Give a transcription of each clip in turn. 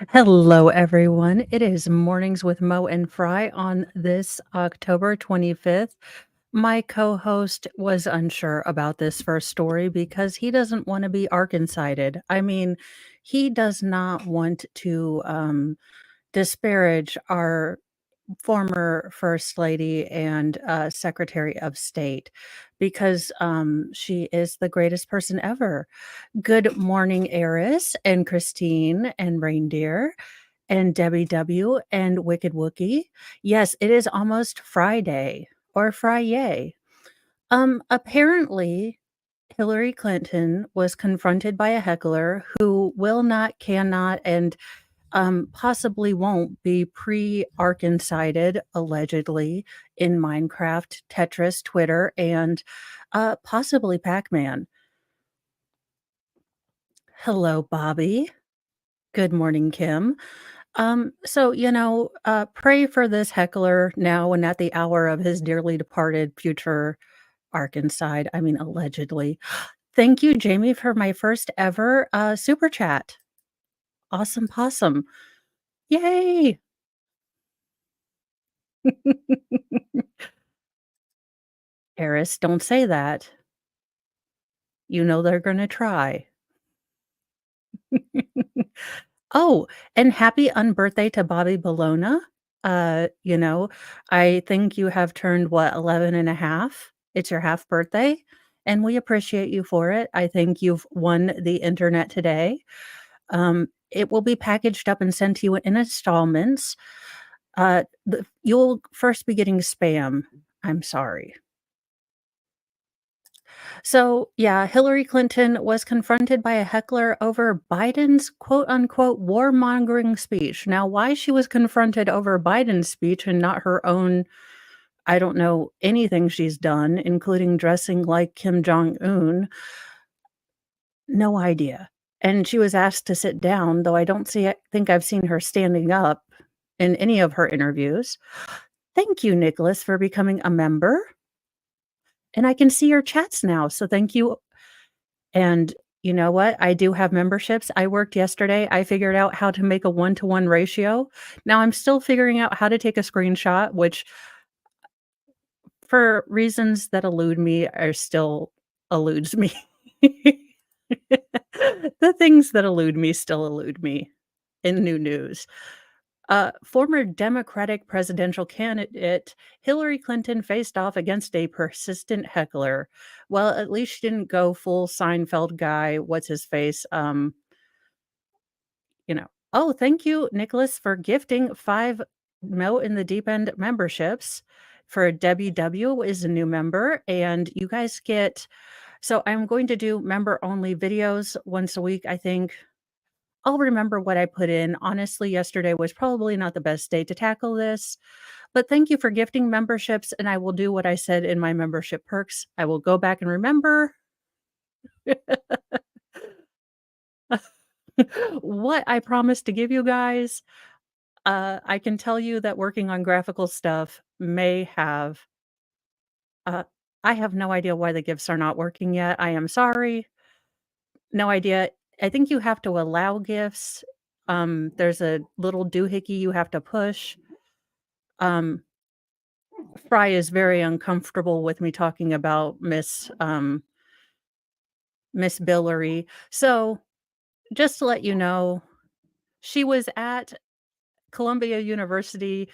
Hello, everyone. It is Mornings with Mo and Fry on this October 25th. My co host was unsure about this first story because he doesn't want to be Arkansided. I mean, he does not want to disparage our former First Lady and Secretary of State because she is the greatest person ever. Good morning, Eris and Christine and Reindeer and Debbie W. and Wicked Wookie. Yes, it is almost Friday or Friday. Apparently, Hillary Clinton was confronted by a heckler who will not, cannot, and possibly won't be pre-Arkansided, allegedly, in Minecraft, Tetris, Twitter, and possibly Pac-Man. Hello, Bobby. Good morning, Kim. Pray for this heckler now and at the hour of his dearly departed future Arkanside. I mean, allegedly. Thank you, Jamie, for my first ever super chat. Awesome possum. Yay! Eris, don't say that. You know they're gonna try. Oh, and happy unbirthday to Bobby Bologna. You know, I think you have turned, what, 11 and a half. It's your half birthday, and we appreciate you for it. I think you've won the internet today. It will be packaged up and sent to you in installments. You'll first be getting spam. I'm sorry. So, yeah, Hillary Clinton was confronted by a heckler over Biden's quote unquote warmongering speech. Now, why she was confronted over Biden's speech and not her own, I don't know anything she's done, including dressing like Kim Jong Un, no idea. And she was asked to sit down, though think I've seen her standing up in any of her interviews. Thank you, Nicholas, for becoming a member. And I can see your chats now. So thank you. And you know what? I do have memberships. I worked yesterday. I figured out how to make a one-to-one ratio. Now I'm still figuring out how to take a screenshot, which for reasons that elude me are still eludes me. The things that elude me still elude me in new news. Former Democratic presidential candidate Hillary Clinton faced off against a persistent heckler. Well, at least she didn't go full Seinfeld guy. What's his face? Oh, thank you, Nicholas, for gifting 5 Mo in the Deep End memberships. For Debbie W is a new member, and you guys get. So I'm going to do member only videos once a week, I think. I'll remember what I put in. Honestly, yesterday was probably not the best day to tackle this, but thank you for gifting memberships, and I will do what I said in my membership perks. I will go back and remember what I promised to give you guys. I can tell you that working on graphical stuff may have uh, I have no idea why the gifts are not working yet. I am sorry. No idea. I think you have to allow gifts. There's a little doohickey you have to push. Um, Fry is very uncomfortable with me talking about Miss Billary. So, just to let you know, she was at Columbia University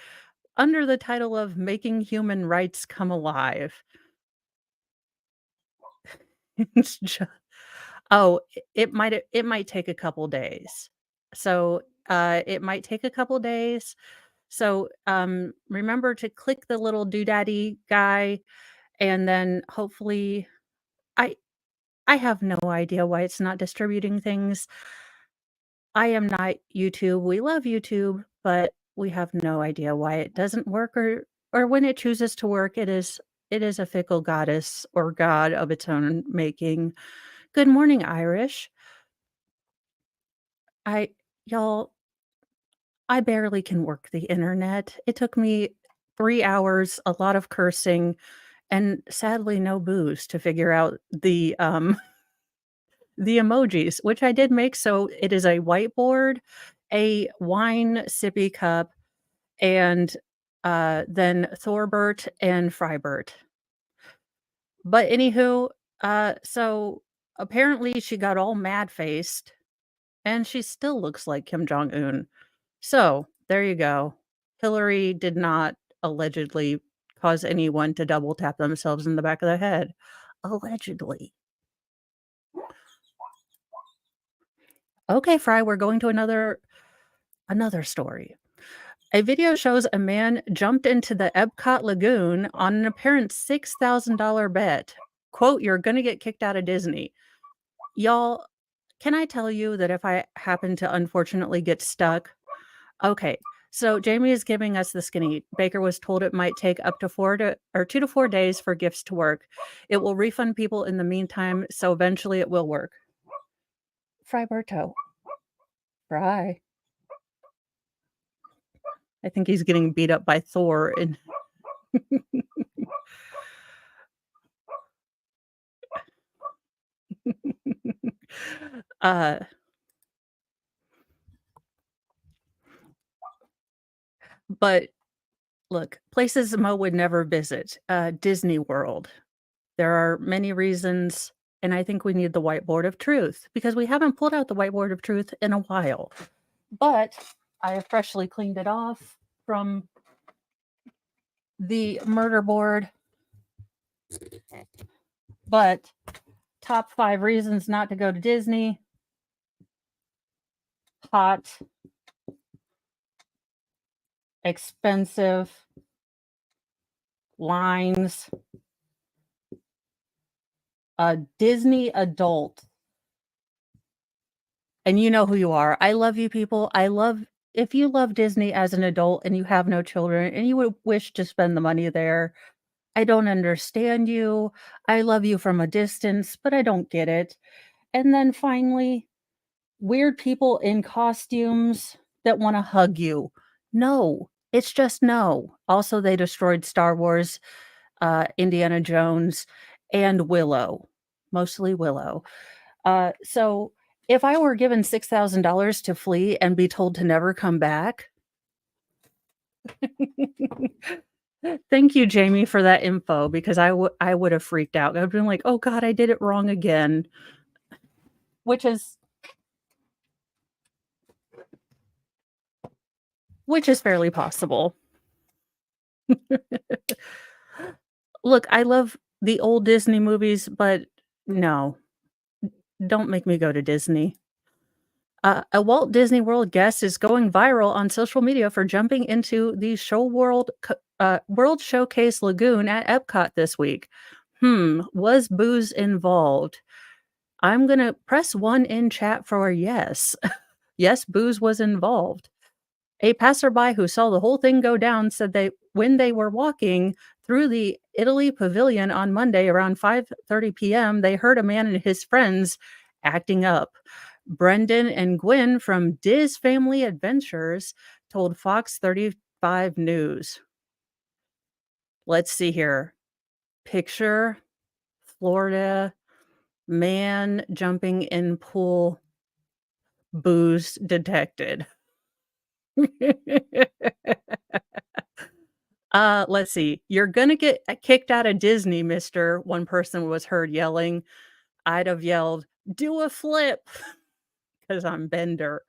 under the title of Making Human Rights Come Alive. It's ju Oh, it might take a couple days. So, it might take a couple days. So, remember to click the little doodaddy guy, and then hopefully I I have no idea why it's not distributing things. I am not YouTube. We love YouTube, but we have no idea why it doesn't work or or when it chooses to work, it is a fickle goddess or god of its own making. Good morning, Irish. I y'all, I barely can work the internet. It took me 3 hours, a lot of cursing, and sadly no booze to figure out the emojis, which I did make. So it is a whiteboard, a wine sippy cup, and, then Thorbert and Fribert. But anywho, so apparently she got all mad-faced, and she still looks like Kim Jong Un. So, there you go. Hillary did not allegedly cause anyone to double tap themselves in the back of the head. Allegedly. Okay, Fry, we're going to another story. A video shows a man jumped into the Epcot Lagoon on an apparent $6,000 bet. Quote, "You're gonna get kicked out of Disney." Y'all, can I tell you that if I happen to unfortunately get stuck. Okay, so Jamie is giving us the skinny. Baker was told it might take up to 2 to 4 days for gifts to work. It will refund people in the meantime, so eventually it will work. Fryberto. Fry. I think he's getting beat up by Thor and uh, but look, places Mo would never visit, Disney World. There are many reasons, and I think we need the whiteboard of truth because we haven't pulled out the whiteboard of truth in a while. But I have freshly cleaned it off from the murder board. But top 5 reasons not to go to Disney. Hot, expensive, lines, a Disney adult. And you know who you are. I love you people. I love if you love Disney as an adult and you have no children and you would wish to spend the money there, I don't understand you. I love you from a distance, but I don't get it. And then finally, weird people in costumes that wanna hug you. No, it's just no. Also, they destroyed Star Wars, Indiana Jones, and Willow, mostly Willow. So if I were given $6,000 to flee and be told to never come back. Thank you, Jamie, for that info because I would have freaked out. I've been like, "Oh god, I did it wrong again," which is fairly possible. Look, I love the old Disney movies, but no, don't make me go to Disney. A Walt Disney World guest is going viral on social media for jumping into the World Showcase Lagoon at Epcot this week. Was booze involved? I'm gonna press 1 in chat for yes. Yes, booze was involved. A passerby who saw the whole thing go down said they when they were walking through the Italy Pavilion on Monday around 5:30 PM, they heard a man and his friends acting up. Brendan and Gwen from Diz Family Adventures told Fox 35 News. Let's see here. Picture Florida man jumping in pool, booze detected. Let's see. "You're gonna get, kicked out of Disney, mister," one person was heard yelling. I'd have yelled, "Do a flip," because 'cause I'm Bender.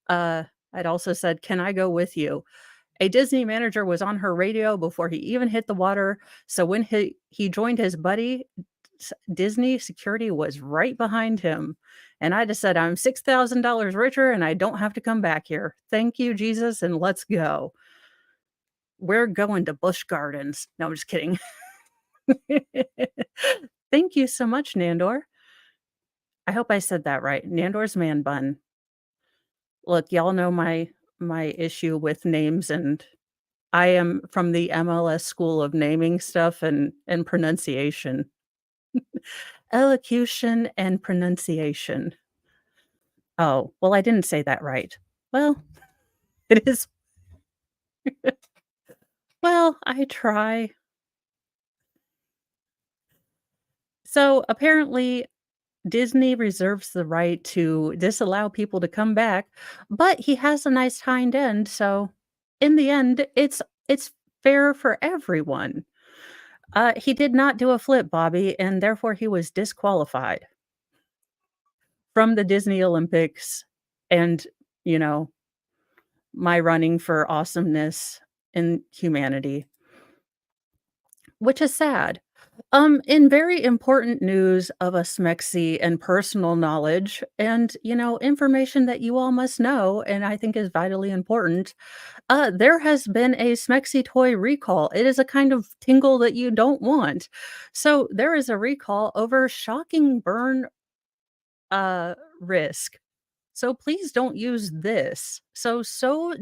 Uh, I'd also said, "Can I go with you?" A Disney manager was on her radio before he even hit the water, so when he joined his buddy, Disney security was right behind him, and I just said, "I'm $6,000 richer, and I don't have to come back here. Thank you, Jesus, and let's go." We're going to Busch Gardens. No, I'm just kidding. Thank you so much, Nandor. I hope I said that right. Nandor's man bun. Look, y'all know my issue with names and I am from the MLS school of naming stuff and pronunciation. Elocution and pronunciation. Oh, well, I didn't say that right. Well, it is well, I try. So, apparently, Disney reserves the right to disallow people to come back, but he has a nice hind end, so in the end, it's fair for everyone. He did not do a flip, Bobby, and therefore he was disqualified from the Disney Olympics and, you know, my running for awesomeness in humanity, which is sad. In very important news of a Smexy and personal knowledge and, information that you all must know and I think is vitally important, there has been a Smexy toy recall. It is a kind of tingle that you don't want. So there is a recall over shocking burn risk. So please don't use this. So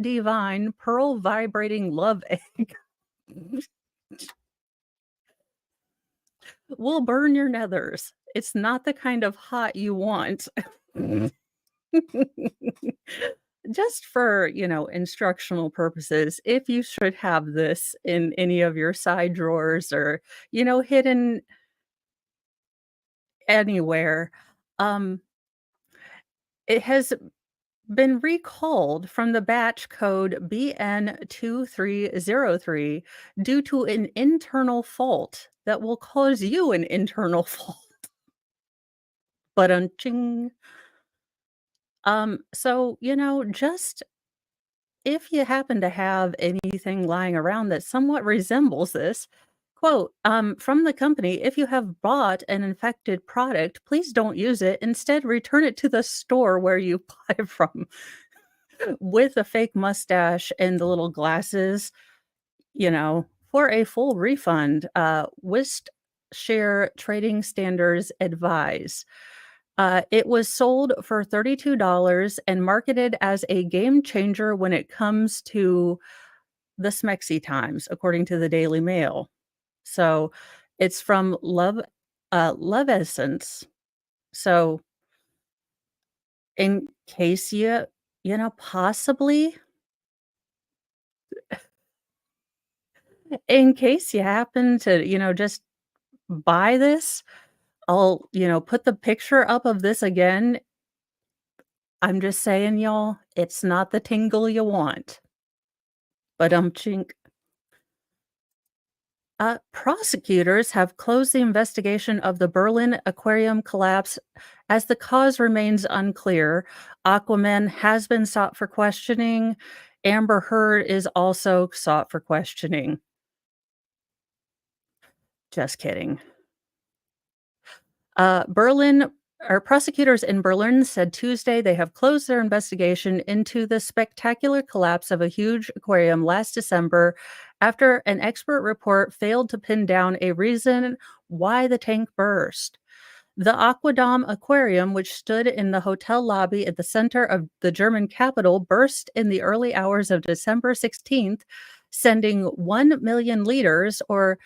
divine pearl vibrating love egg will burn your nethers. It's not the kind of hot you want. Just for, instructional purposes, if you should have this in any of your side drawers or, hidden anywhere, um, it has been recalled from the batch code BN2303 due to an internal fault that will cause you an internal fault. But ching. So, just if you happen to have anything lying around that somewhat resembles this, quote, from the company, if you have bought an infected product, please don't use it. Instead, return it to the store where you bought it from with a fake mustache and the little glasses, for a full refund. Wist Share Trading Standards advise. It was sold for $32 and marketed as a game changer when it comes to the Smexy times, according to the Daily Mail. So it's from Love Essence. So in case possibly in case you happen to, just buy this, I'll, put the picture up of this again. I'm just saying, y'all, it's not the tingle you want. But chink. Prosecutors have closed the investigation of the Berlin aquarium collapse as the cause remains unclear. Aquaman has been sought for questioning. Amber Heard is also sought for questioning. Just kidding. Berlin or prosecutors in Berlin said Tuesday they have closed their investigation into the spectacular collapse of a huge aquarium last December after an expert report failed to pin down a reason why the tank burst. The Aquadom Aquarium, which stood in the hotel lobby at the center of the German capital, burst in the early hours of December 16th, sending 1 million liters or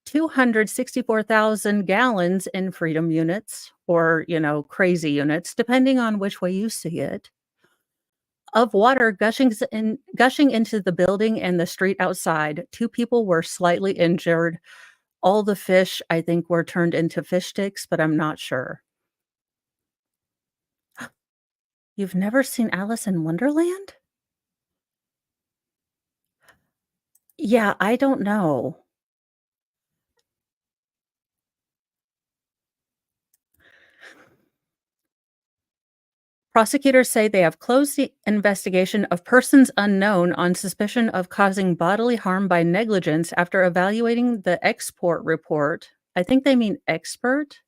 264,000 gallons in freedom units or, crazy units, depending on which way you see it, of water gushing into the building and the street outside. 2 people were slightly injured. All the fish, I think, were turned into fish sticks, but I'm not sure. You've never seen Alice in Wonderland? Yeah, I don't know. Prosecutors say they have closed the investigation of persons unknown on suspicion of causing bodily harm by negligence after evaluating the export report. I think they mean expert,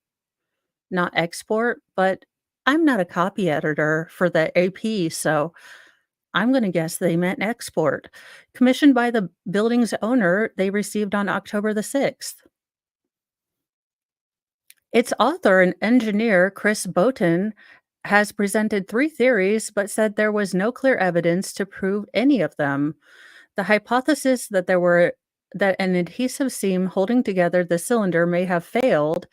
not export, but I'm not a copy editor for the AP, so I'm going to guess they meant export. Commissioned by the building's owner, they received on October the 6th. Its author and engineer, Chris Boughton, has presented 3 theories, but said there was no clear evidence to prove any of them. The hypothesis that an adhesive seam holding together the cylinder may have failed,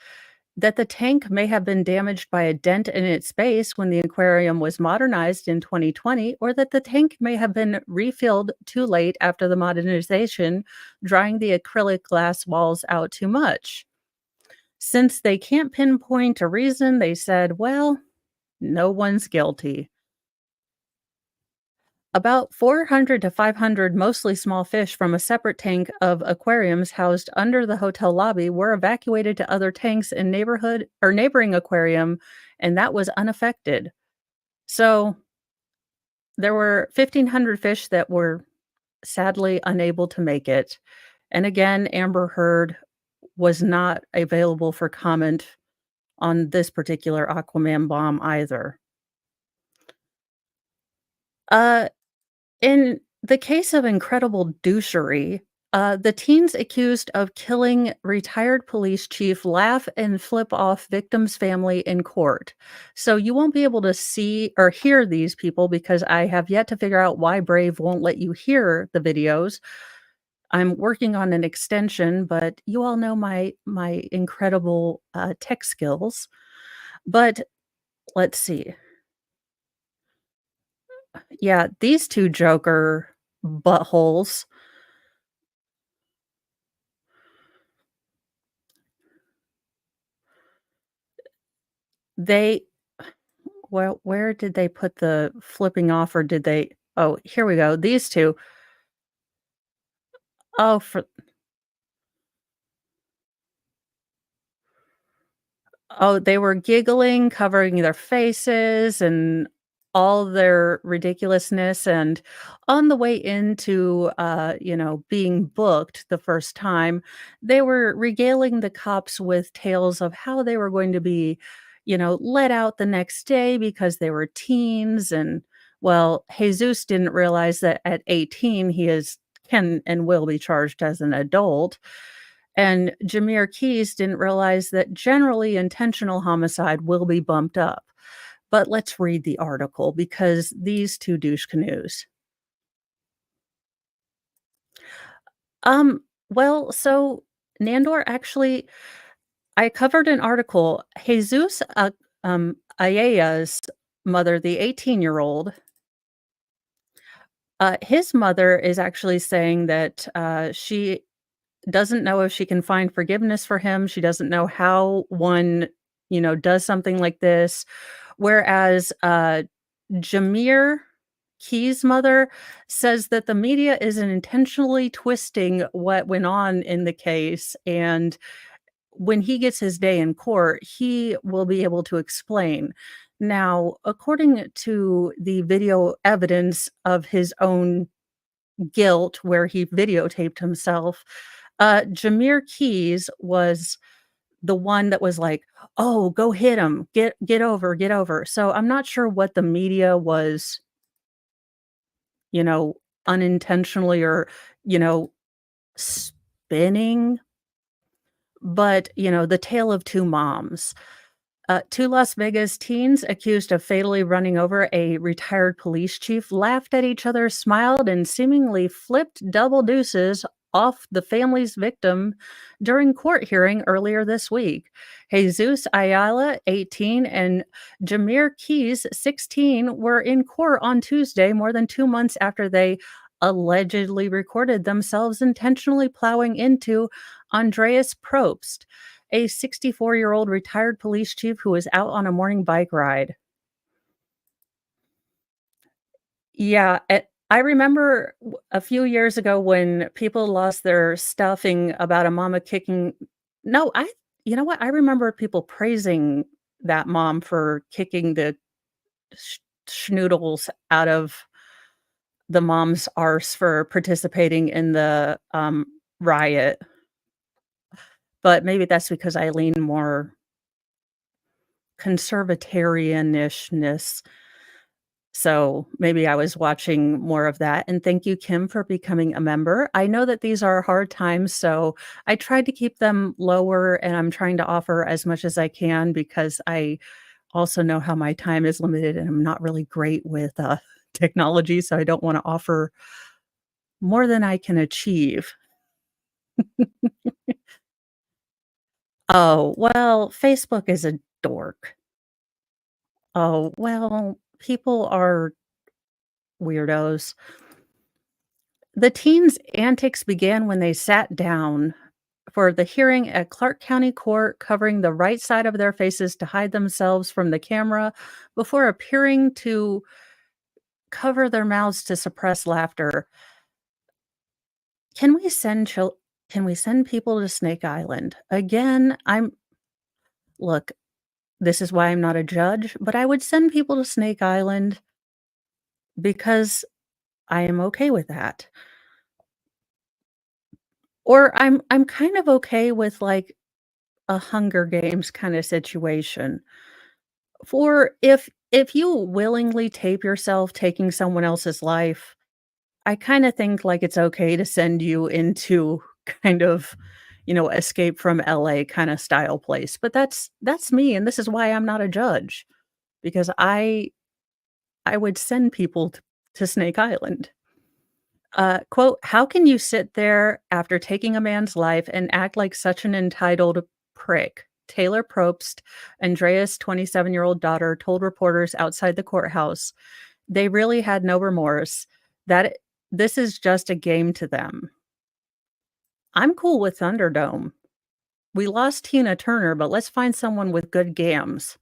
that the tank may have been damaged by a dent in its base when the aquarium was modernized in 2020, or that the tank may have been refilled too late after the modernization, drying the acrylic glass walls out too much. Since they can't pinpoint a reason, they said, well, no one's guilty. About 400 to 500 mostly small fish from a separate tank of aquariums housed under the hotel lobby were evacuated to other tanks in neighborhood or neighboring aquarium, and that was unaffected. So there were 1,500 fish that were sadly unable to make it. And again, Amber Heard was not available for comment on this particular Aquaman bomb either. Uh, In the case of incredible douchery, the teens accused of killing retired police chief laugh and flip off victim's family in court. So you won't be able to see or hear these people because I have yet to figure out why Brave won't let you hear the videos. I'm working on an extension, but you all know my incredible tech skills. But let's see. Yeah, these two Joker buttholes, they well, where did they put the flipping off or did they oh, here we go, these 2. Oh, for oh, they were giggling, covering their faces and all their ridiculousness, and on the way into, being booked the first time, they were regaling the cops with tales of how they were going to be, let out the next day because they were teens, and, well, Jesus didn't realize that at 18, he is can and will be charged as an adult, and Jameer Keys didn't realize that generally intentional homicide will be bumped up. But let's read the article because these 2 douche canoes. So Nandor actually I covered an article. Jesus, Ayaya's mother, the 18-year-old, his mother is actually saying that, she doesn't know if she can find forgiveness for him. She doesn't know how one, does something like this. Whereas, Jameer Key's mother says that the media is intentionally twisting what went on in the case, and when he gets his day in court, he will be able to explain. Now, according to the video evidence of his own guilt where he videotaped himself, Jameer Keys was the one that was like, "Oh, go hit him. Get over, get over." So I'm not sure what the media was, you know, unintentionally or, you know, spinning, but, the tale of 2 moms. 2 Las Vegas teens accused of fatally running over a retired police chief laughed at each other, smiled, and seemingly flipped double deuces off the family's victim during court hearing earlier this week. Jesus Ayala, 18, and Jameer Keys, 16, were in court on Tuesday, more than 2 months after they allegedly recorded themselves intentionally plowing into Andreas Probst, a 64-year-old retired police chief who was out on a morning bike ride. Yeah, I remember a few years ago when people lost their stuffing about a mama kicking no, I you know what? I remember people praising that mom for kicking the schnoodles out of the mom's arse for participating in the, riot, but maybe that's because I lean more conservatarianishness. So maybe I was watching more of that. And thank you, Kim, for becoming a member. I know that these are hard times, so I tried to keep them lower and I'm trying to offer as much as I can because I also know how my time is limited and I'm not really great with technology. So I don't want to offer more than I can achieve. Oh, well, Facebook is a dork. Oh, well, people are weirdos. The teens' antics began when they sat down for the hearing at Clark County Court, covering the right side of their faces to hide themselves from the camera before appearing to cover their mouths to suppress laughter. Can we send chil can we send people to Snake Island? Again, I'm look, this is why I'm not a judge, but I would send people to Snake Island because I am okay with that. Or I'm kind of okay with, like, a Hunger Games kinda situation. For if you willingly tape yourself taking someone else's life, I kinda think, like, it's okay to send you into kind of, Escape from LA kinda style place, but that's me, and this is why I'm not a judge, because I would send people to Snake Island. Quote, "How can you sit there after taking a man's life and act like such an entitled prick?" Taylor Probst, Andrea's 27-year-old daughter, told reporters outside the courthouse. They really had no remorse. That this is just a game to them. I'm cool with Thunderdome. We lost Tina Turner, but let's find someone with good gams.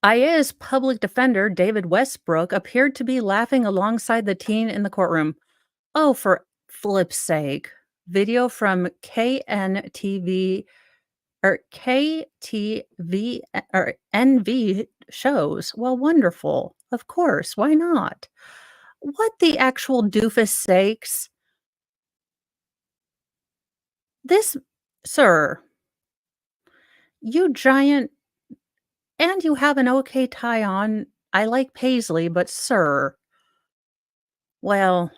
IA's public defender, David Westbrook, appeared to be laughing alongside the teen in the courtroom. Oh, for flip's sake. Video from KNTV or KTV or NV shows. Well, wonderful. Of course. Why not? What the actual doofus sakes? This, sir, you giant, and you have an okay tie on. I like paisley, but sir, well,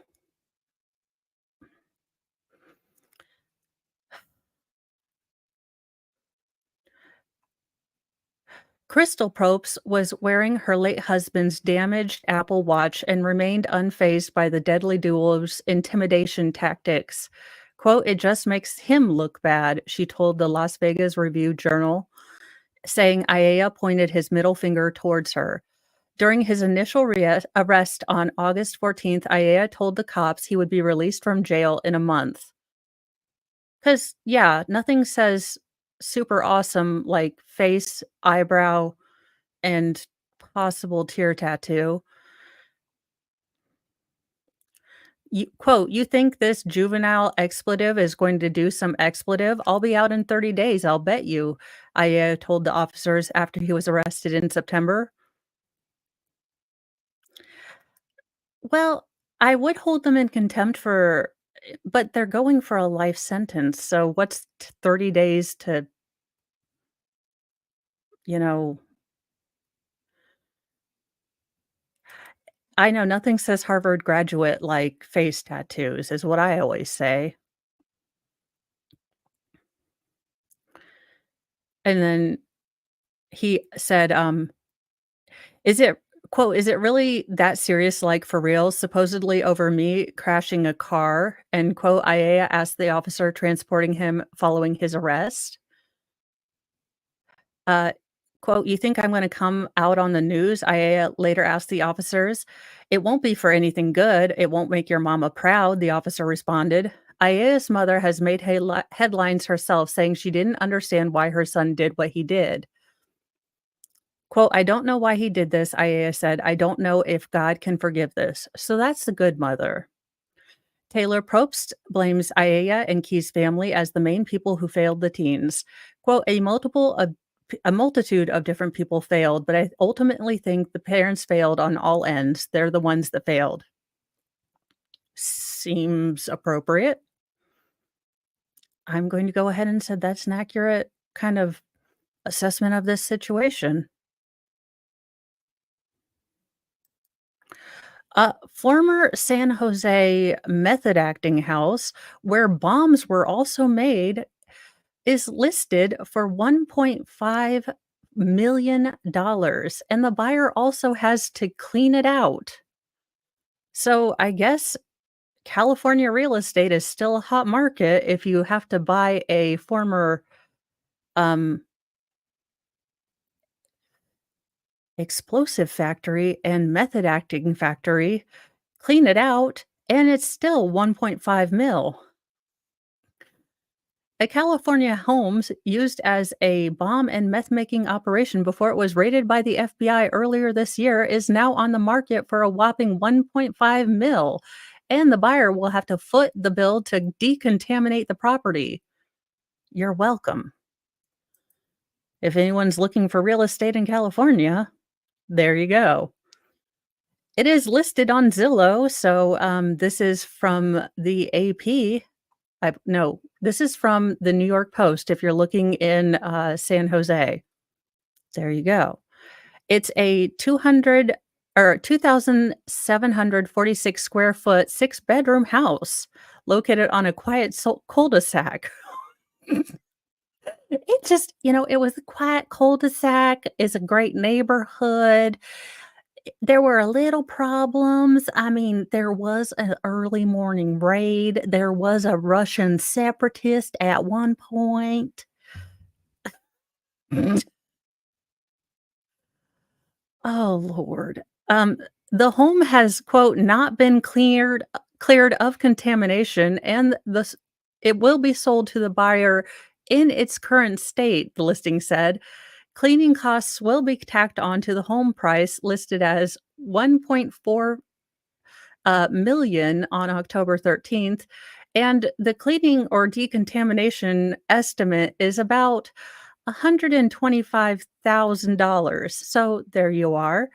Crystal Probst was wearing her late husband's damaged Apple Watch and remained unfazed by the deadly duo's intimidation tactics. Quote, "It just makes him look bad," she told the Las Vegas Review-Journal, saying Aya pointed his middle finger towards her. During his initial arrest on August 14th, Aya told the cops he would be released from jail in a month. Because, yeah, nothing says super awesome like face, eyebrow, and possible tear tattoo. You quote, "You think this juvenile expletive is going to do some expletive? I'll be out in 30 days, I'll bet you," Aya told the officers after he was arrested in September. Well, I would hold them in contempt for but they're going for a life sentence, so what's 30 days to, you know I know nothing says Harvard graduate like face tattoos is what I always say. And then he said, "Is it" quote, "Is it really that serious, like, for real? Supposedly over me crashing a car," end quote, Aya asked the officer transporting him following his arrest. Uh, quote, "You think I'm gonna come out on the news?" Aya later asked the officers. "It won't be for anything good. It won't make your mama proud," the officer responded. Aya's mother has made headlines herself, saying she didn't understand why her son did what he did. Quote, "I don't know why he did this," Aya said. "I don't know if God can forgive this." So that's the good mother. Taylor Probst blames Aya and Key's family as the main people who failed the teens. Quote, a multitude of different people failed, but I ultimately think the parents failed on all ends. They're the ones that failed." Seems appropriate. I'm going to go ahead and say that's an accurate kind of assessment of this situation. A former San Jose method acting house where bombs were also made is listed for million, and the buyer also has to clean it out. So I guess California real estate is still a hot market if you have to buy a former um, explosive factory and method acting factory, clean it out, and it's still 1.5 mil. A California Homes used as a bomb and meth making operation before it was raided by the FBI earlier this year is now on the market for a whopping 1.5 mil, and the buyer will have to foot the bill to decontaminate the property. You're welcome. If anyone's looking for real estate in California, there you go. It is listed on Zillow, so this is from the AP. No, this is from the New York Post if you're looking in, San Jose. There you go. It's a 200 or 2,746 square foot, six-bedroom house located on a quiet cul-de-sac. It just it was a quiet cul-de-sac, it's a great neighborhood. There were a little problems. I mean, there was an early morning raid. There was a Russian separatist at one point. Oh, Lord. Um, the home has, quote, "not been cleared of contamination, and it will be sold to the buyer in its current state," the listing said. Cleaning costs will be tacked on to the home price listed as 1.4 million on October 13th, and the cleaning or decontamination estimate is about $125,000. So there you are.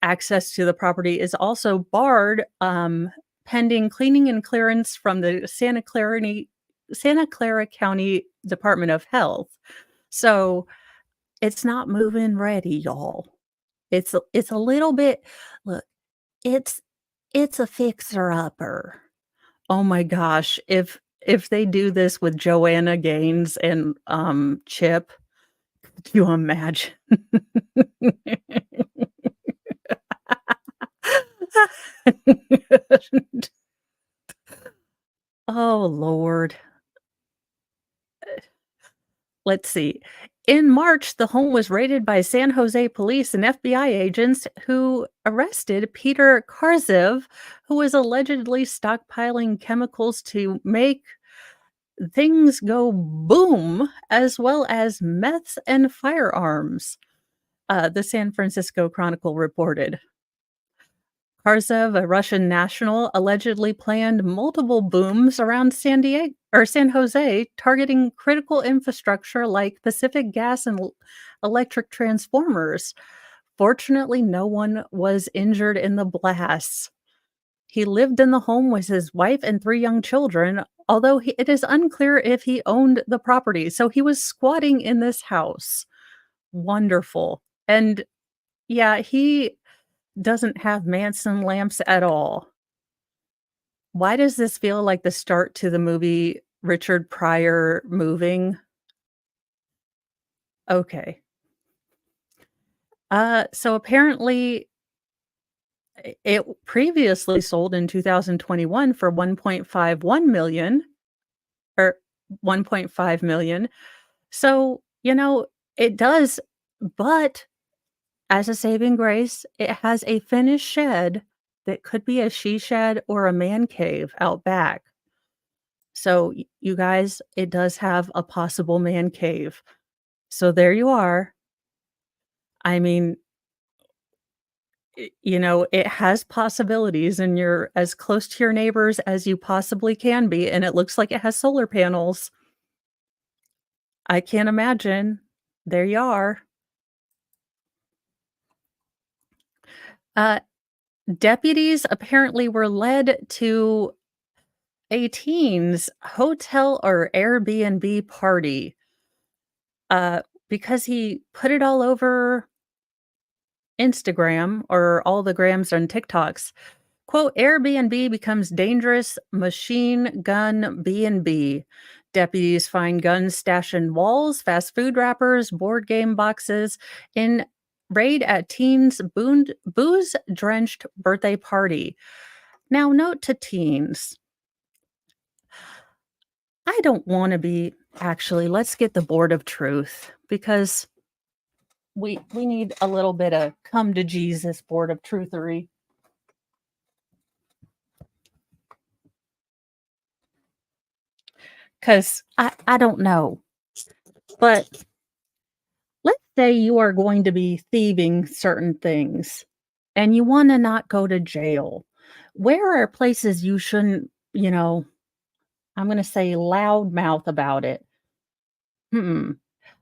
Access to the property is also barred, pending cleaning and clearance from the Santa Clara County Department of Health. So it's not move-in ready, y'all. It's a little bit. Look, it's it's a fixer-upper. Oh my gosh, if they do this with Joanna Gaines and, Chip, could you imagine? Oh, Lord. Let's see. In March, the home was raided by San Jose police and FBI agents who arrested Peter Karzev, who was allegedly stockpiling chemicals to make things go boom, as well as meth and firearms, the San Francisco Chronicle reported. Karzev, a Russian national, allegedly planned multiple booms around San Jose, targeting critical infrastructure like Pacific gas and electric transformers. Fortunately, no one was injured in the blasts. He lived in the home with his wife and three young children, although it is unclear if he owned the property. So he was squatting in this house. Wonderful. And yeah, he doesn't have Manson lamps at all. Why does this feel like the start to the movie Richard Pryor Moving? Okay. So apparently it previously sold in 2021 for 1.51 million or 1.5 million. So, it does, but as a saving grace, it has a finished shed that could be a she shed or a man cave out back. So, you guys, it does have a possible man cave. So there you are. I mean, it has possibilities and you're as close to your neighbors as you possibly can be, and it looks like it has solar panels. I can't imagine. There you are. Uh, Deputies apparently were led to a teen's hotel or Airbnb party, uh, because he put it all over Instagram or all the grams and TikToks. Quote, "Airbnb becomes dangerous machine gun B&B. Deputies find guns stashed in walls, fast food wrappers, board game boxes in raid at teens' booze-drenched birthday party. Now, note to teens, I don't want to be actually, let's get the board of truth because we need a little bit of come to Jesus board of truthery. Because I don't know. But let's say you are going to be thieving certain things and you want to not go to jail. Where are places you shouldn't, I'm going to say loudmouth about it? Hmm.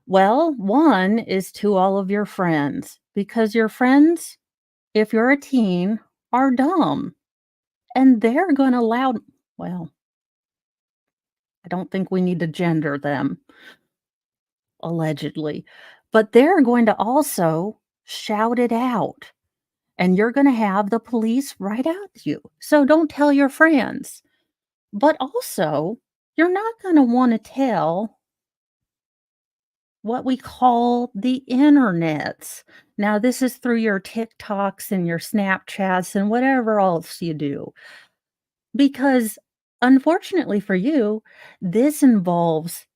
Well, one is to all of your friends because your friends, if you're a teen, are dumb and they're going to well, I don't think we need to gender them, allegedly, but they're going to also shout it out and you're going to have the police right at you. So don't tell your friends. But also, you're not going to want to tell what we call the internets. Now, this is through your TikToks and your Snapchats and whatever else you do. Because unfortunately for you, this involves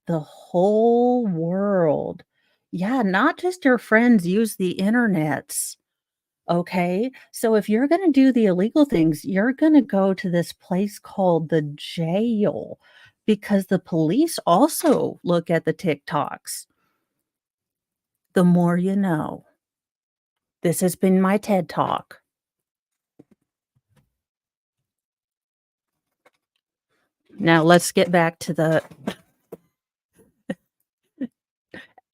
the whole world. Yeah, not just your friends use the internets. Okay. So if you're going to do the illegal things, you're going to go to this place called the jail because the police also look at the TikToks. The more you know. This has been my TED Talk. Now let's get back to the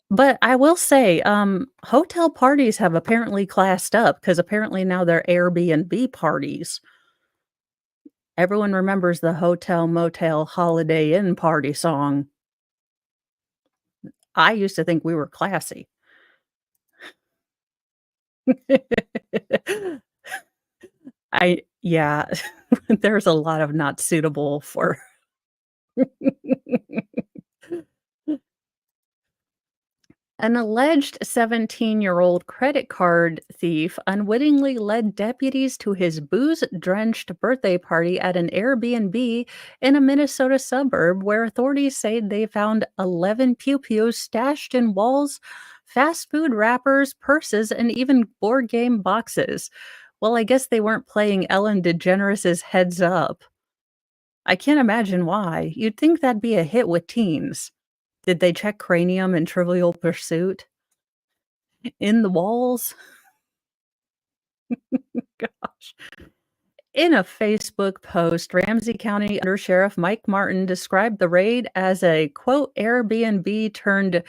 but I will say, hotel parties have apparently classed up because apparently now they're Airbnb parties. Everyone remembers the Hotel Motel Holiday Inn party song. I used to think we were classy. Yeah, there's a lot of not suitable for an alleged 17-year-old credit card thief unwittingly led deputies to his booze-drenched birthday party at an Airbnb in a Minnesota suburb where authorities say they found 11 pew-pews stashed in walls, fast food wrappers, purses, and even board game boxes. Well, I guess they weren't playing Ellen DeGeneres' Heads Up. I can't imagine why. You'd think that'd be a hit with teens. Did they check Cranium and Trivial Pursuit in the walls? Gosh. In a Facebook post, Ramsey County Under Sheriff Mike Martin described the raid as a quote Airbnb turned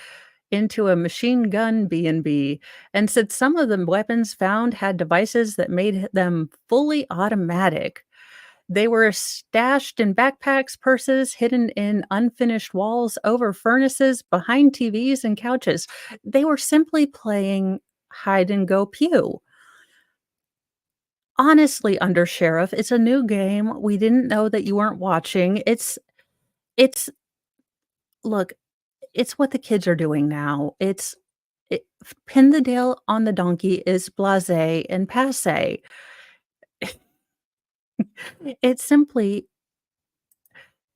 into a machine gun B&B and said some of the weapons found had devices that made them fully automatic. They were stashed in backpacks, purses, hidden in unfinished walls, over furnaces, behind TVs and couches. They were simply playing hide and go pew. Honestly, Under Sheriff, it's a new game. We didn't know that you weren't watching. It's look, it's what the kids are doing now. Pin the tail on the donkey is blasé and passé. It simply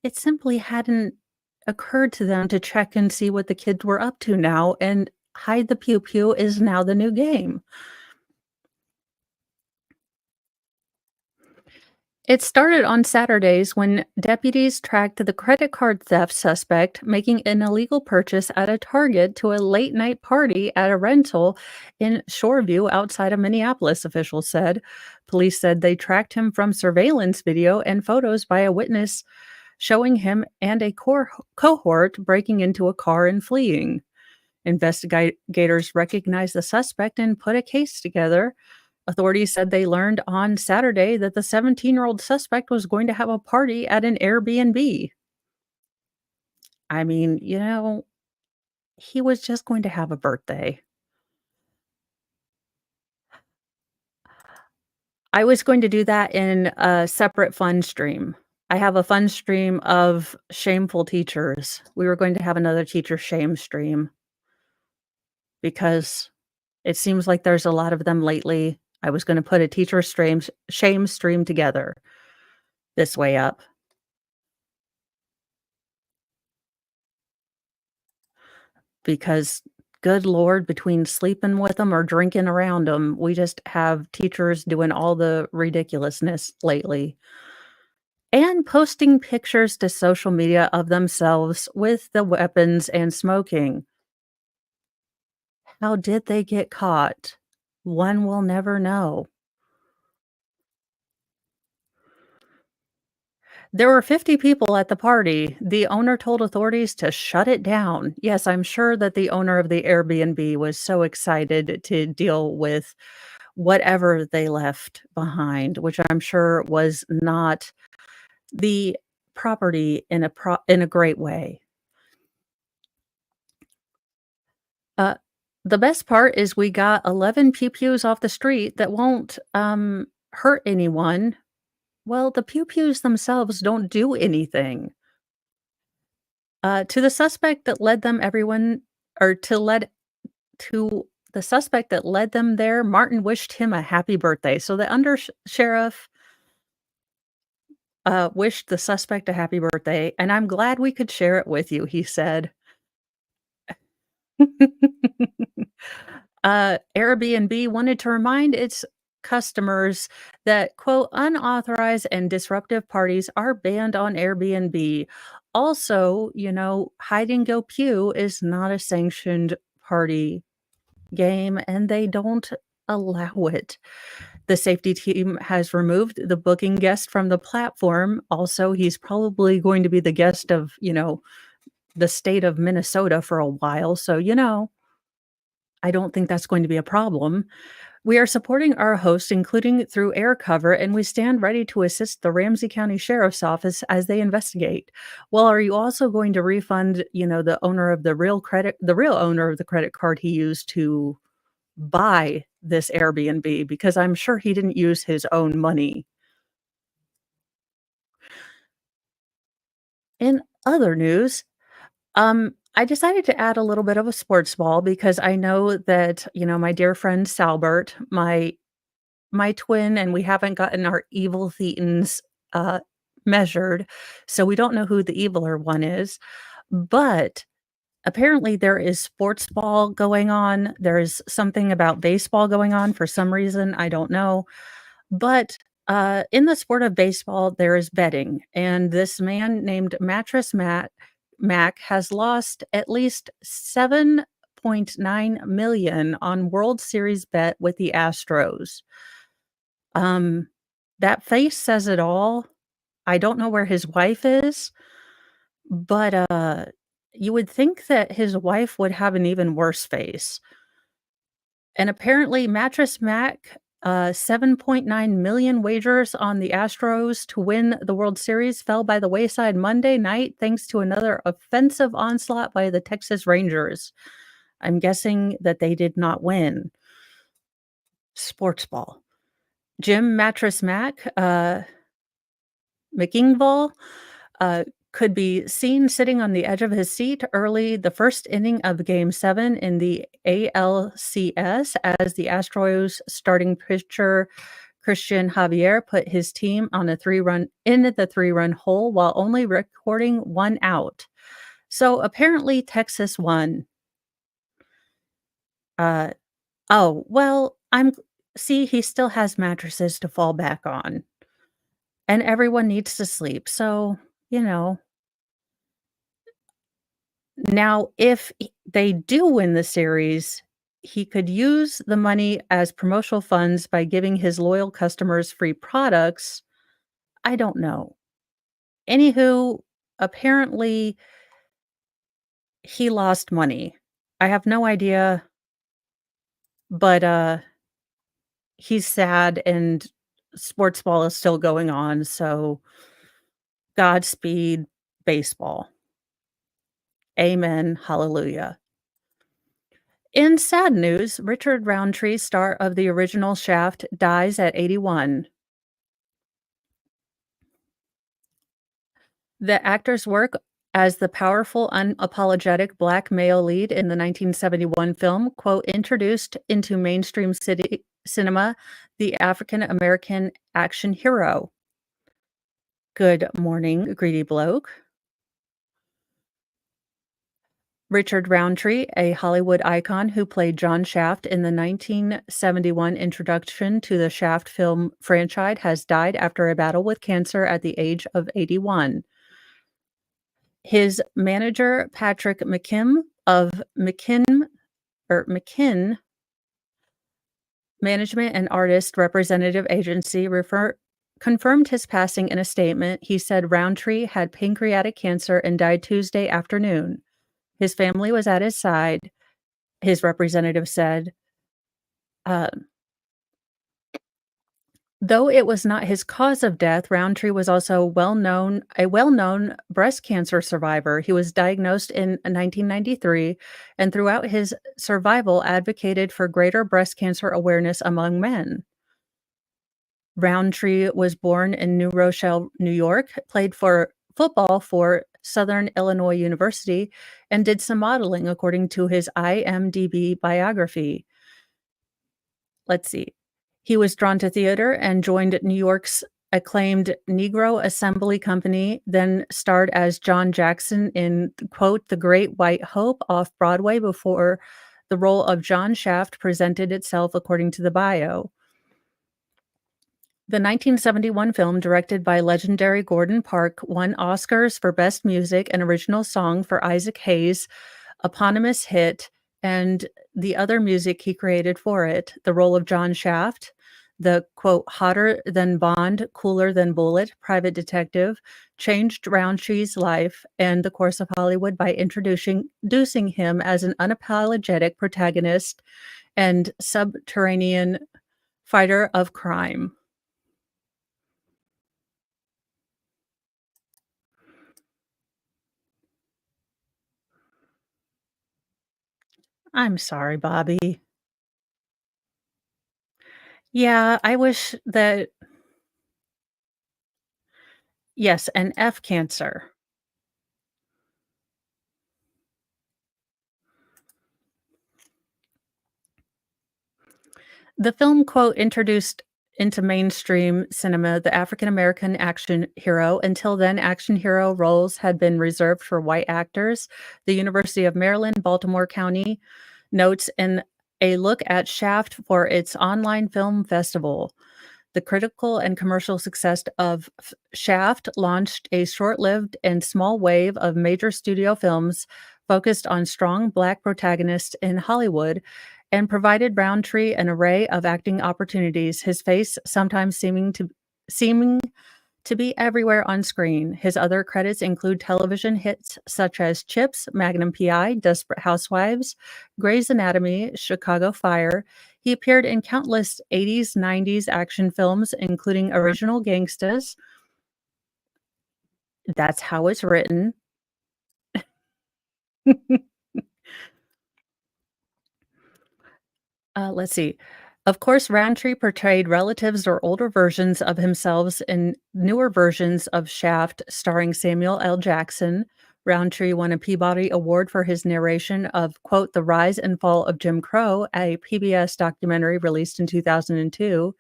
It simply hadn't occurred to them to check and see what the kids were up to now, and hide the pew pew is now the new game. It started on Saturdays when deputies tracked the credit card theft suspect making an illegal purchase at a Target to a late night party at a rental in Shoreview outside of Minneapolis, officials said. Police said they tracked him from surveillance video and photos by a witness showing him and a cohort breaking into a car and fleeing. Investigators recognized the suspect and put a case together. Authorities said they learned on Saturday that the 17-year-old suspect was going to have a party at an Airbnb. I mean, he was just going to have a birthday. I was going to do that in a separate fun stream. I have a fun stream of shameful teachers. We were going to have another teacher shame stream because it seems like there's a lot of them lately. I was gonna put a teacher streams shame stream together this way up because good lord, between sleeping with them or drinking around them, we just have teachers doing all the ridiculousness lately. And posting pictures to social media of themselves with the weapons and smoking. How did they get caught? One will never know. There were 50 people at the party. The owner told authorities to shut it down. Yes, I'm sure that the owner of the Airbnb was so excited to deal with whatever they left behind, which I'm sure was not the property in a great way. Uh, the best part is we got 11 pew-pews off the street that won't, hurt anyone. Well, the pew-pews themselves don't do anything. To the suspect that led them everyone or to the suspect that led them there, Martin wished him a happy birthday. So the sheriff, wished the suspect a happy birthday, and I'm glad we could share it with you, he said. Airbnb wanted to remind its customers that, quote, "unauthorized and disruptive parties are banned on Airbnb." Also, hide and go pew is not a sanctioned party game, and they don't allow it. The safety team has removed the booking guest from the platform. Also, he's probably going to be the guest of, the state of Minnesota for a while, so, I don't think that's going to be a problem. We are supporting our host, including through air cover, and we stand ready to assist the Ramsey County Sheriff's Office as they investigate. Well, are you also going to refund, the real owner of the credit card he used to buy this Airbnb? Because I'm sure he didn't use his own money. In other news, I decided to add a little bit of a sports ball because I know that, my dear friend Salbert, my twin, and we haven't gotten our evil thetans, measured, so we don't know who the eviler one is, but apparently there is sports ball going on, there's something about baseball going on for some reason, I don't know, but, in the sport of baseball, there is betting, and this man named Mattress Mac has lost at least 7.9 million on World Series bet with the Astros. Um, that face says it all. I don't know where his wife is, but, you would think that his wife would have an even worse face. And apparently Mattress Mac, 7.9 million wagers on the Astros to win the World Series fell by the wayside Monday night thanks to another offensive onslaught by the Texas Rangers. I'm guessing that they did not win. Sports ball. Jim Mattress Mac, McIngvale, uh, could be seen sitting on the edge of his seat early the first inning of Game 7 in the ALCS as the Astros starting pitcher Christian Javier put his team on a three-run hole while only recording 1 out. So apparently Texas won. Uh, oh, well, see, he still has mattresses to fall back on, and everyone needs to sleep. So, you know, now, if they do win the series, he could use the money as promotional funds by giving his loyal customers free products. I don't know. Anywho, apparently he lost money. I have no idea, but he's sad and sports ball is still going on, so Godspeed baseball. Amen. Hallelujah. In sad news, Richard Roundtree, star of the original Shaft, dies at 81. The actor's work as the powerful, unapologetic black male lead in the 1971 film, quote, introduced into mainstream city cinema the African American action hero. Good morning, greedy bloke. Richard Roundtree, a Hollywood icon who played John Shaft in the 1971 introduction to the Shaft film franchise, has died after a battle with cancer at the age of 81. His manager, Patrick McKim of McKinn Management and Artist Representative Agency confirmed his passing in a statement. He said Roundtree had pancreatic cancer and died Tuesday afternoon. His family was at his side, his representative said. Uh, Though it was not his cause of death, Roundtree was also a well-known breast cancer survivor. He was diagnosed in 1993 and throughout his survival advocated for greater breast cancer awareness among men. Roundtree was born in New Rochelle, New York, played for football for Southern Illinois University, and did some modeling according to his IMDb biography. Let's see. He was drawn to theater and joined New York's acclaimed Negro Assembly Company, then starred as John Jackson in, quote, The Great White Hope off Broadway before the role of John Shaft presented itself, according to the bio. The 1971 film, directed by legendary Gordon Park, won Oscars for Best Music and Original Song for Isaac Hayes' eponymous hit and the other music he created for it. The role of John Shaft, the, quote, hotter than Bond, cooler than Bullitt private detective, changed Roundtree's life and the course of Hollywood by introducing him as an unapologetic protagonist and subterranean fighter of crime. I'm sorry, Bobby. Yeah, I wish that yes, and F cancer. The film, quote, introduced into mainstream cinema the African American action hero. Until then, action hero roles had been reserved for white actors. The University of Maryland, Baltimore County notes in a look at Shaft for its online film festival. The critical and commercial success of Shaft launched a short-lived and small wave of major studio films focused on strong Black protagonists in Hollywood and provided Roundtree an array of acting opportunities, his face sometimes seeming to be everywhere on screen. His other credits include television hits such as Chips, Magnum PI, Desperate Housewives, Grey's Anatomy, Chicago Fire. He appeared in countless 80s, 90s action films, including Original Gangstas. That's how it's written. Let's see. Of course, Roundtree portrayed relatives or older versions of himself in newer versions of Shaft, starring Samuel L. Jackson. Roundtree won a Peabody Award for his narration of, quote, The Rise and Fall of Jim Crow, a PBS documentary released in 2002.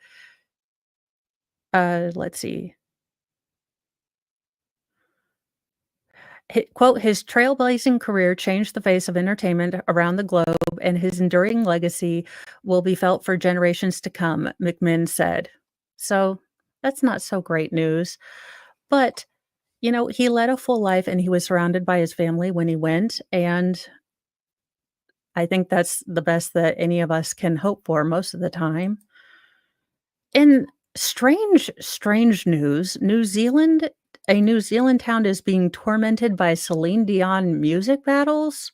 Let's see. Quote, his trailblazing career changed the face of entertainment around the globe, and his enduring legacy will be felt for generations to come, McMinn said. So that's not so great news. But, he led a full life and he was surrounded by his family when he went. And I think that's the best that any of us can hope for most of the time. In strange news, a New Zealand town is being tormented by Celine Dion music battles.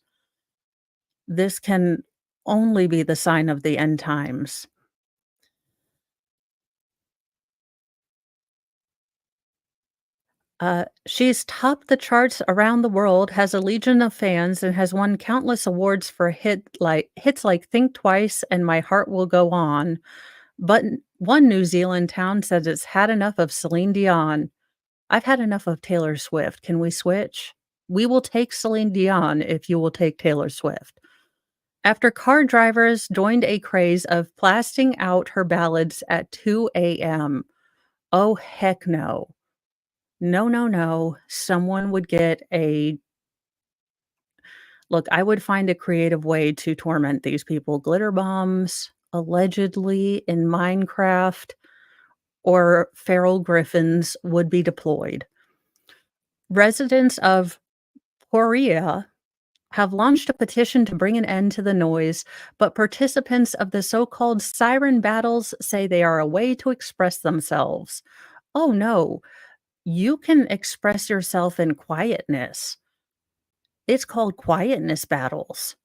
This can only be the sign of the end times. She's topped the charts around the world, has a legion of fans, and has won countless awards for hits like Think Twice and My Heart Will Go On. But one New Zealand town says it's had enough of Celine Dion. I've had enough of Taylor Swift. Can we switch? We will take Celine Dion if you will take Taylor Swift. After car drivers joined a craze of blasting out her ballads at 2 a.m. Oh, heck no. No, no, no. Someone would get a look, I would find a creative way to torment these people. Glitter bombs, allegedly in Minecraft, or feral griffins would be deployed. Residents of Poria have launched a petition to bring an end to the noise, but participants of the so-called siren battles say they are a way to express themselves. Oh no, you can express yourself in quietness. It's called quietness battles.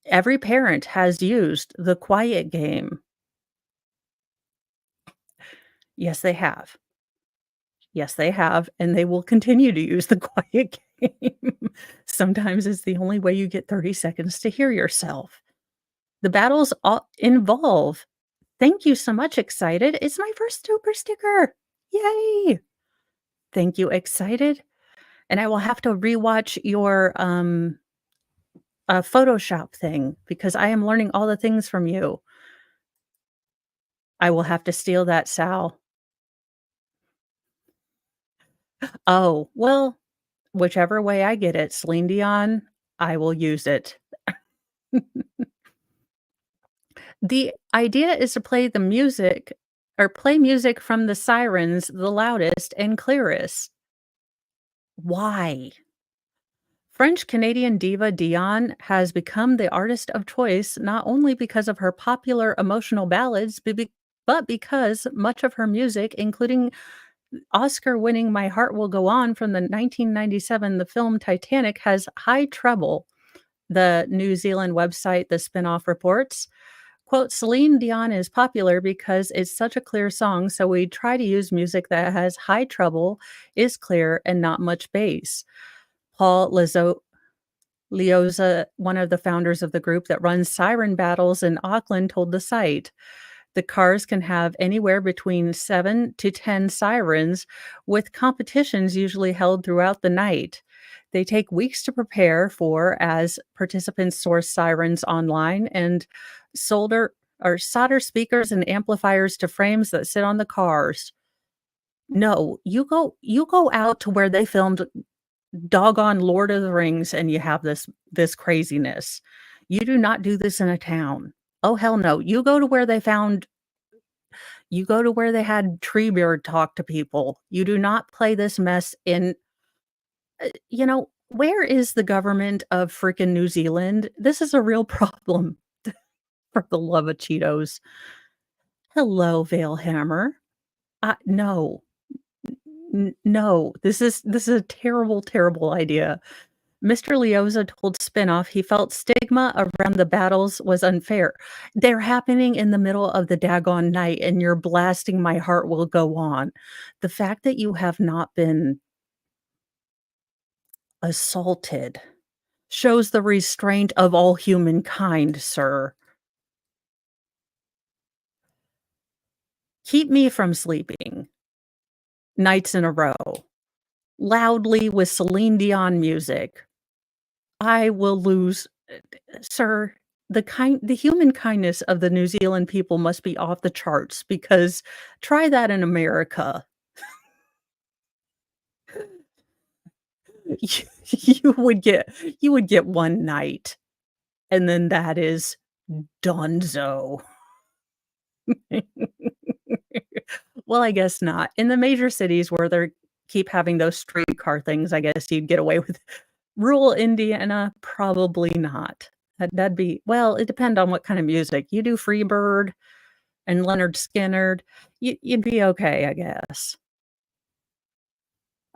Every parent has used the quiet game. Yes, they have. Yes, they have, and they will continue to use the quiet game. Sometimes it's the only way you get 30 seconds to hear yourself. The battles all involve thank you so much, Excited. It's my first super sticker. Yay! Thank you, Excited. And I will have to rewatch your Photoshop thing because I am learning all the things from you. I will have to steal that, Sal. Oh, well, whichever way I get it, Celine Dion, I will use it. The idea is to play the music or play music from the sirens the loudest and clearest. Why? French-Canadian diva Dion has become the artist of choice not only because of her popular emotional ballads, but because much of her music, including Oscar-winning My Heart Will Go On from the 1997 the film Titanic, has high treble, the New Zealand website The Spinoff reports. Quote, Celine Dion is popular because it's such a clear song, so we try to use music that has high treble, is clear, and not much bass. Paul Leoza, one of the founders of the group that runs siren battles in Auckland, told the site. The cars can have anywhere between 7 to 10 sirens, with competitions usually held throughout the night. They take weeks to prepare for as participants source sirens online and solder speakers and amplifiers to frames that sit on the cars. No, you go out to where they filmed doggone Lord of the Rings and you have this craziness. You do not do this in a town. Oh, hell no. You go to where they had Treebeard talk to people. You do not play this mess in where is the government of freaking New Zealand? This is a real problem, for the love of Cheetos. Hello, Valehammer. No. No. This is a terrible, terrible idea. Mr. Leoza told Spinoff he felt stigma around the battles was unfair. They're happening in the middle of the daggone night, and you're blasting My Heart Will Go On. The fact that you have not been assaulted shows the restraint of all humankind, sir. Keep me from sleeping nights in a row, loudly with Celine Dion music. I will lose sir, the human kindness of the New Zealand people must be off the charts because try that in America. You you would get 1 night, and then that is donezo. Well, I guess not. In the major cities where they keep having those streetcar things, I guess you'd get away with rural Indiana, probably not. That'd be well, it depend on what kind of music. You do Freebird and Leonard Skinner, you'd be okay, I guess.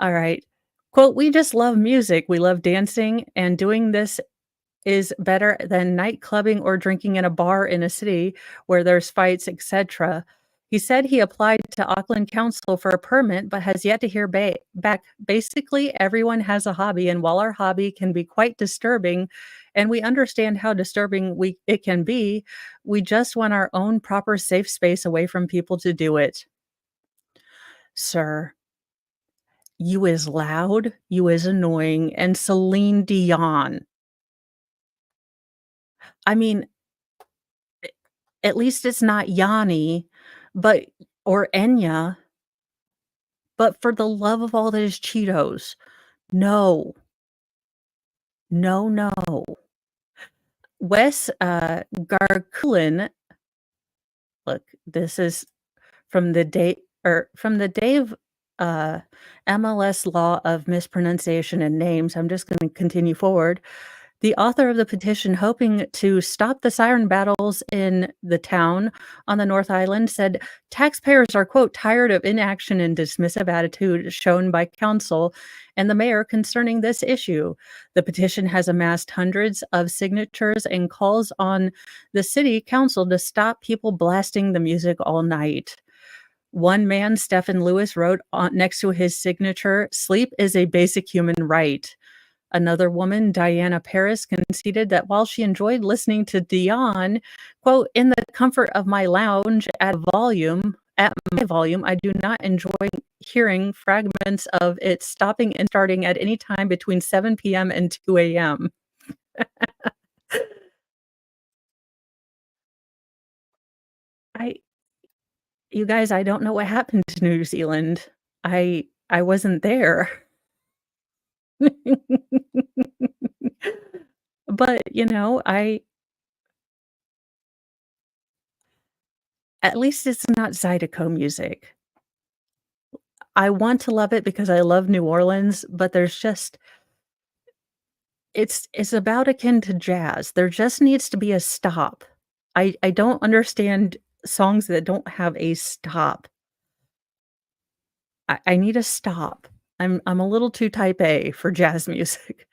Alright. Quote, "We just love music, we love dancing, and doing this is better than night clubbing or drinking in a bar in a city where there's fights, etc." He said he applied to Auckland Council for a permit, but has yet to hear back. Basically, everyone has a hobby, and while our hobby can be quite disturbing, and we understand how disturbing it can be, we just want our own proper safe space away from people to do it. Sir. You is loud, you is annoying, and Celine Dion. I mean, at least it's not Yanni, but or Enya, but for the love of all that is Cheetos, no, no, no. Wes, Garkulen, look, this is from the day of, uh, MLS law of mispronunciation and names. I'm just gonna continue forward. The author of the petition hoping to stop the siren battles in the town on the North Island said taxpayers are, quote, "tired of inaction and dismissive attitude shown by council and the mayor concerning this issue." The petition has amassed hundreds of signatures and calls on the city council to stop people blasting the music all night. One man, Stephen Lewis, wrote on next to his signature, "Sleep is a basic human right." Another woman, Diana Paris, conceded that while she enjoyed listening to Dion, quote, "In the comfort of my lounge at my volume, I do not enjoy hearing fragments of it stopping and starting at any time between 7 PM and 2 AM." I You guys, I don't know what happened to New Zealand. I wasn't there. But, at least it's not Zydeco music. I want to love it because I love New Orleans, but there's just it's about akin to jazz. There just needs to be a stop. I don't understand songs that don't have a stop. I need a stop. I'm a little too type A for jazz music.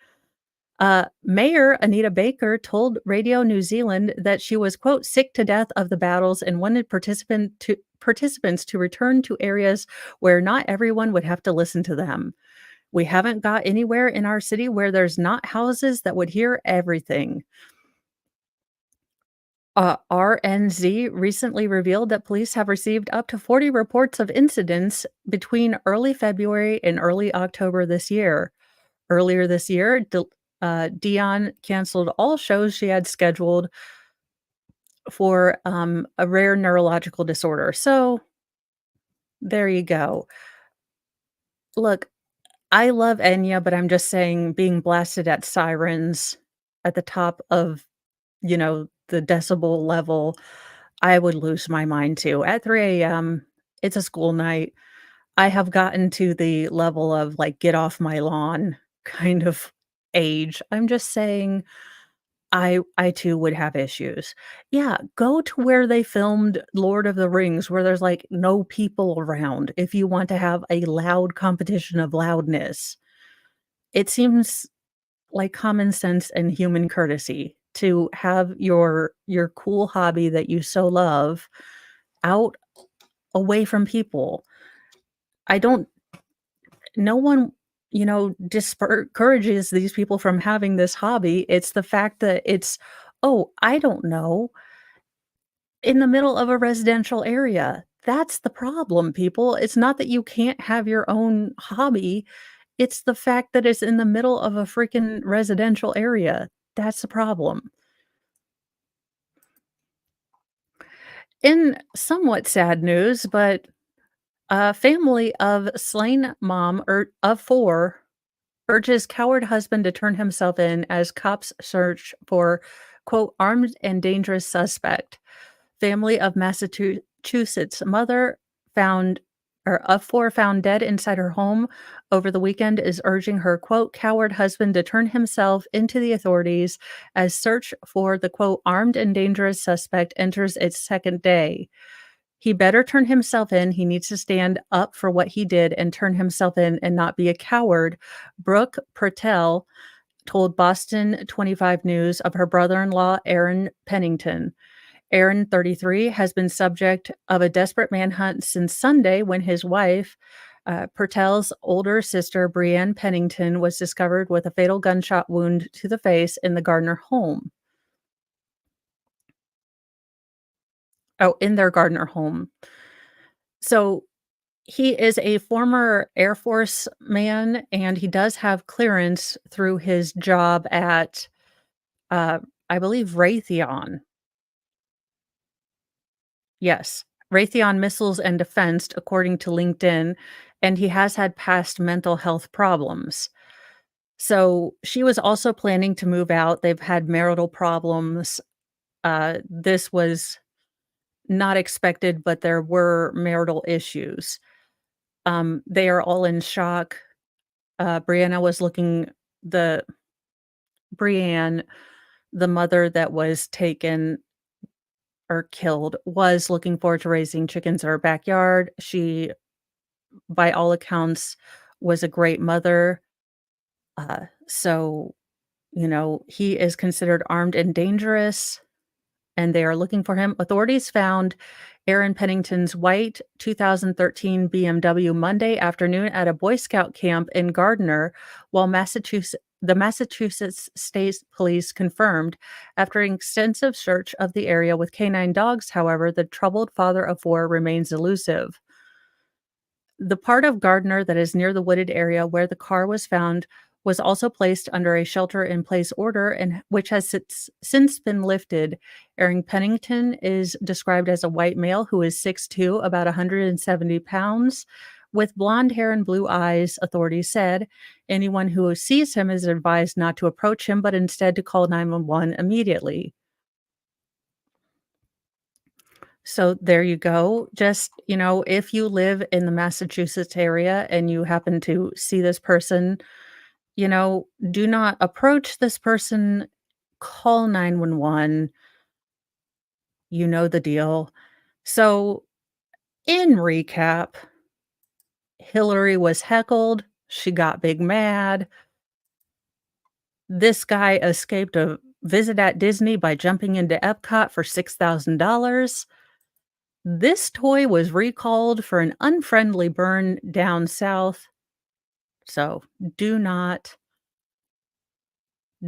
Mayor Anita Baker told Radio New Zealand that she was, quote, "sick to death of the battles and wanted participants to return to areas where not everyone would have to listen to them. We haven't got anywhere in our city where there's not houses that would hear everything." RNZ recently revealed that police have received up to 40 reports of incidents between early February and early October this year. Earlier this year, Dion canceled all shows she had scheduled for a rare neurological disorder. So there you go. Look, I love Enya, but I'm just saying being blasted at sirens at the top of, the decibel level, I would lose my mind too. At 3 AM, it's a school night. I have gotten to the level of, like, "Get off my lawn" kind of age. I'm just saying I too would have issues. Yeah, go to where they filmed Lord of the Rings, where there's, like, no people around if you want to have a loud competition of loudness. It seems like common sense and human courtesy to have your cool hobby that you so love out away from people. I don't No one, discourages these people from having this hobby. It's the fact that it's, oh, I don't know, in the middle of a residential area. That's the problem, people. It's not that you can't have your own hobby. It's the fact that it's in the middle of a freaking residential area. That's the problem. In somewhat sad news, but a family of slain mom of 4 urges coward husband to turn himself in as cops search for, quote, "armed and dangerous suspect." Family of Massachusetts mother found or of 4 found dead inside her home over the weekend is urging her, quote, "coward husband to turn himself into the authorities as search for the, quote, "armed and dangerous suspect" enters its second day. He better turn himself in. He needs to stand up for what he did and turn himself in and not be a coward. Brooke Pertel told Boston 25 News of her brother-in-law, Aaron Pennington. Aaron, 33, has been subject of a desperate manhunt since Sunday when his wife, Pertel's older sister, Brianne Pennington, was discovered with a fatal gunshot wound to the face in the Gardner home. Oh, in their Gardner home. So He is a former Air Force man, and he does have clearance through his job at, uh, I believe Raytheon. Yes, Raytheon Missiles and Defense, according to LinkedIn, and he has had past mental health problems. So, she was also planning to move out. They've had marital problems. This was not expected, but there were marital issues. They are all in shock. Brianna was looking the Brianne, the mother that was taken or killed, was looking forward to raising chickens in her backyard. She, by all accounts, was a great mother. So, he is considered armed and dangerous, and they are looking for him. Authorities found Aaron Pennington's white 2013 BMW Monday afternoon at a Boy Scout camp in Gardner, while the Massachusetts State Police confirmed after an extensive search of the area with canine dogs, however, the troubled father of four remains elusive. The part of Gardner that is near the wooded area where the car was found was also placed under a shelter-in-place order and which has since been lifted. Aaron Pennington is described as a white male who is 6'2", about 170 pounds, with blonde hair and blue eyes, authorities said. Anyone who sees him is advised not to approach him, but instead to call 911 immediately. So there you go. Just, if you live in the Massachusetts area and you happen to see this person, do not approach this person, call 911. You know the deal. So, in recap, Hillary was heckled. She got big mad. This guy escaped a visit at Disney by jumping into Epcot for $6,000. This toy was recalled for an unfriendly burn down south. So do not,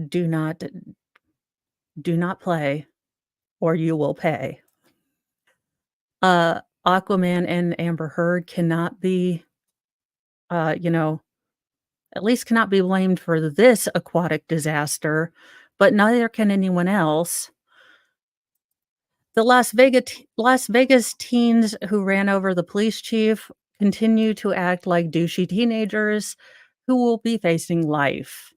do not, do not play or you will pay. Aquaman and Amber Heard cannot be, uh, you know, at least cannot be blamed for this aquatic disaster, but neither can anyone else. The Las Vegas teens who ran over the police chief continue to act like douchey teenagers who will be facing life.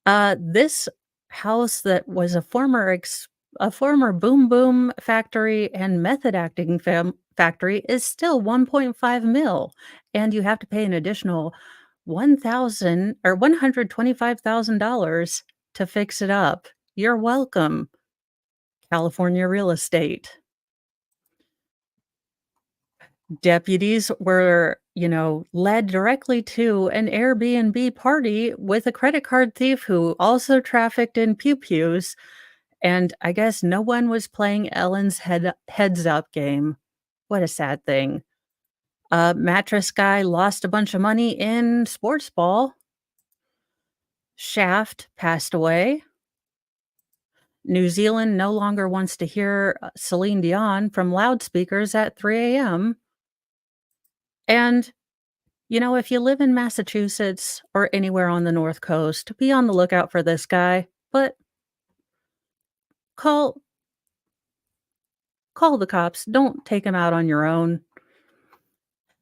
This house that was a former Boom Boom factory and method acting factory is still 1.5 mil, and you have to pay an additional 1,000 or $125,000 to fix it up. You're welcome, California real estate. Deputies were, led directly to an Airbnb party with a credit card thief who also trafficked in pew-pews, and I guess no one was playing Ellen's heads up game. What a sad thing. A mattress guy lost a bunch of money in sports ball. Shaft passed away. New Zealand no longer wants to hear Celine Dion from loudspeakers at 3 a.m. And if you live in Massachusetts or anywhere on the North Coast, be on the lookout for this guy, but call call the cops. Don't take him out on your own.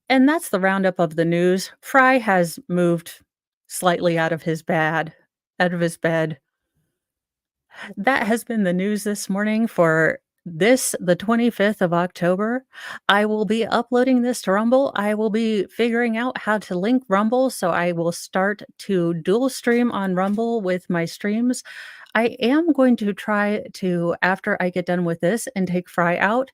And that's the roundup of the news. Fry has moved slightly out of his bed. That has been the news this morning for the 25th of October. I will be uploading this to Rumble. I will be figuring out how to link Rumble, so I will start to dual stream on Rumble with my streams. I am going to try to, after I get done with this and take Fry out,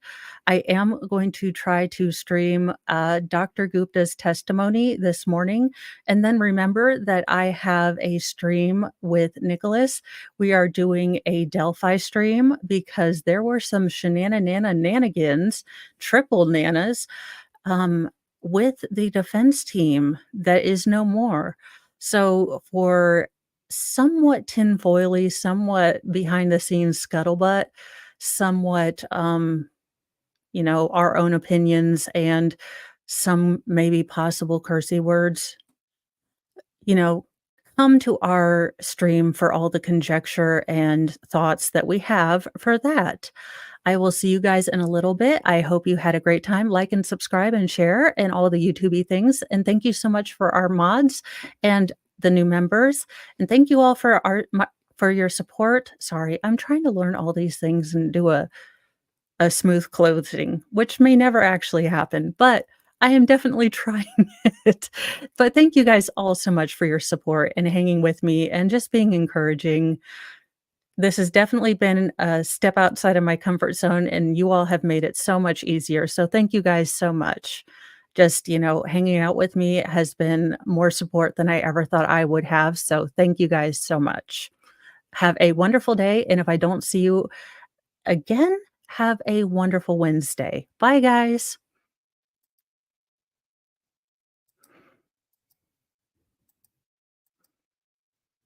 I am going to try to stream Dr. Gupta's testimony this morning. And then remember that I have a stream with Nicholas. We are doing a Delphi stream because there were some nanigans, triple nanas, with the defense team that is no more. So for somewhat tinfoily, somewhat behind the scenes scuttlebutt, somewhat our own opinions and some maybe possible cursey words, you know, come to our stream for all the conjecture and thoughts that we have for that. I will see you guys in a little bit. I hope you had a great time. Like and subscribe and share and all the YouTubey things. And thank you so much for our mods and the new members. And thank you all for for your support. Sorry, I'm trying to learn all these things and do a smooth closing, which may never actually happen, but I am definitely trying it. But thank you guys all so much for your support and hanging with me and just being encouraging. This has definitely been a step outside of my comfort zone, and you all have made it so much easier. So thank you guys so much. Just, hanging out with me has been more support than I ever thought I would have. So thank you guys so much. Have a wonderful day. And if I don't see you again, have a wonderful Wednesday. Bye, guys.